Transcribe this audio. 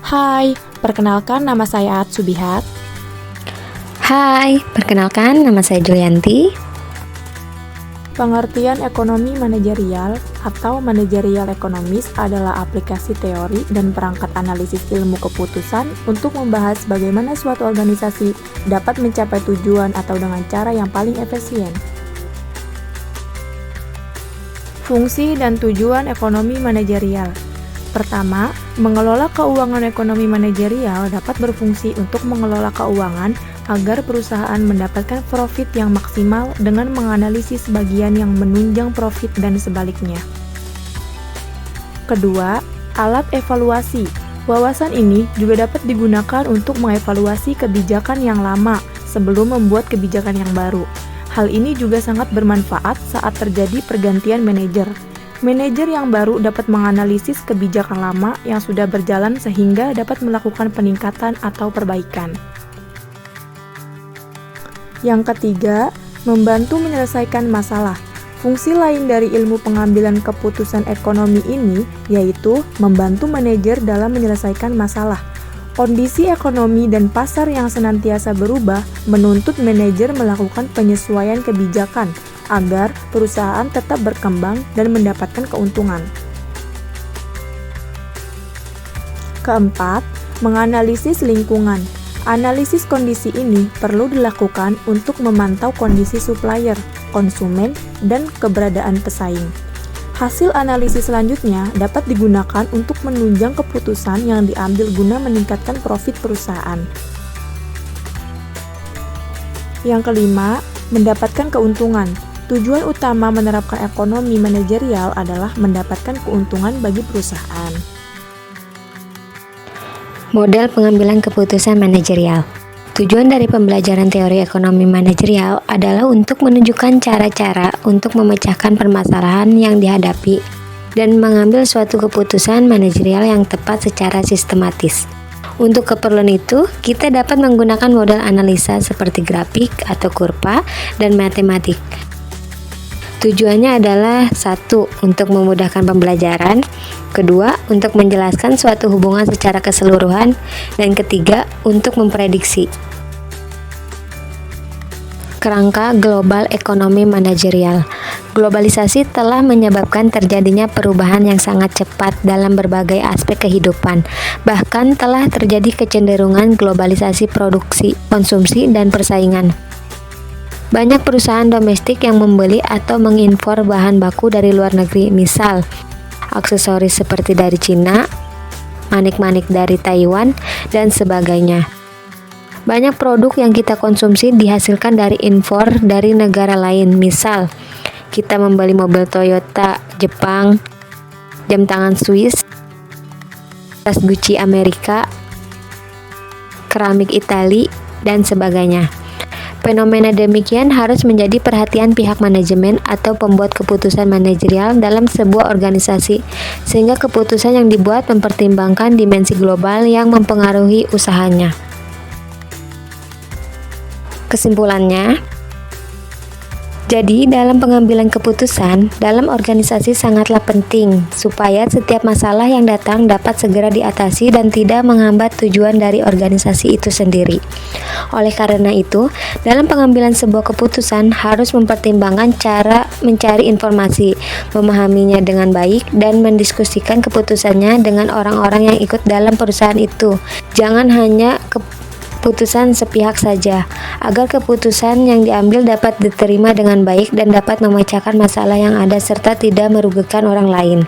Hai, perkenalkan nama saya At Subihat. Hai, perkenalkan nama saya Julianti. Pengertian ekonomi manajerial atau managerial economics adalah aplikasi teori dan perangkat analisis ilmu keputusan untuk membahas bagaimana suatu organisasi dapat mencapai tujuan atau dengan cara yang paling efisien. Fungsi dan tujuan ekonomi manajerial. Pertama, mengelola keuangan ekonomi manajerial dapat berfungsi untuk mengelola keuangan agar perusahaan mendapatkan profit yang maksimal dengan menganalisis bagian yang menunjang profit dan sebaliknya. Kedua, alat evaluasi. Wawasan ini juga dapat digunakan untuk mengevaluasi kebijakan yang lama sebelum membuat kebijakan yang baru. Hal ini juga sangat bermanfaat saat terjadi pergantian manajer. Manajer yang baru dapat menganalisis kebijakan lama yang sudah berjalan sehingga dapat melakukan peningkatan atau perbaikan. Yang ketiga, membantu menyelesaikan masalah. Fungsi lain dari ilmu pengambilan keputusan ekonomi ini yaitu membantu manajer dalam menyelesaikan masalah. Kondisi ekonomi dan pasar yang senantiasa berubah menuntut manajer melakukan penyesuaian kebijakan agar perusahaan tetap berkembang dan mendapatkan keuntungan. Keempat, menganalisis lingkungan. Analisis kondisi ini perlu dilakukan untuk memantau kondisi supplier, konsumen, dan keberadaan pesaing. Hasil analisis selanjutnya dapat digunakan untuk menunjang keputusan yang diambil guna meningkatkan profit perusahaan. Yang kelima, mendapatkan keuntungan. Tujuan utama menerapkan ekonomi manajerial adalah mendapatkan keuntungan bagi perusahaan. Model pengambilan keputusan manajerial. Tujuan dari pembelajaran teori ekonomi manajerial adalah untuk menunjukkan cara-cara untuk memecahkan permasalahan yang dihadapi dan mengambil suatu keputusan manajerial yang tepat secara sistematis. Untuk keperluan itu, kita dapat menggunakan model analisa seperti grafik atau kurva dan matematik. Tujuannya adalah 1. Untuk memudahkan pembelajaran, 2. Untuk menjelaskan suatu hubungan secara keseluruhan, dan 3. Untuk memprediksi. Kerangka global ekonomi manajerial. Globalisasi telah menyebabkan terjadinya perubahan yang sangat cepat dalam berbagai aspek kehidupan. Bahkan telah terjadi kecenderungan globalisasi produksi, konsumsi, dan persaingan. Banyak perusahaan domestik yang membeli atau mengimpor bahan baku dari luar negeri, misal aksesoris seperti dari Cina, manik-manik dari Taiwan, dan sebagainya. Banyak produk yang kita konsumsi dihasilkan dari impor dari negara lain, misal kita membeli mobil Toyota Jepang, jam tangan Swiss, tas Gucci Amerika, keramik Itali, dan sebagainya. Fenomena demikian harus menjadi perhatian pihak manajemen atau pembuat keputusan manajerial dalam sebuah organisasi, sehingga keputusan yang dibuat mempertimbangkan dimensi global yang mempengaruhi usahanya. Kesimpulannya, jadi dalam pengambilan keputusan dalam organisasi sangatlah penting supaya setiap masalah yang datang dapat segera diatasi dan tidak menghambat tujuan dari organisasi itu sendiri. Oleh karena itu, dalam pengambilan sebuah keputusan harus mempertimbangkan cara mencari informasi, memahaminya dengan baik, dan mendiskusikan keputusannya dengan orang-orang yang ikut dalam perusahaan itu. Jangan hanya keputusan sepihak saja, agar keputusan yang diambil dapat diterima dengan baik dan dapat memecahkan masalah yang ada serta tidak merugikan orang lain.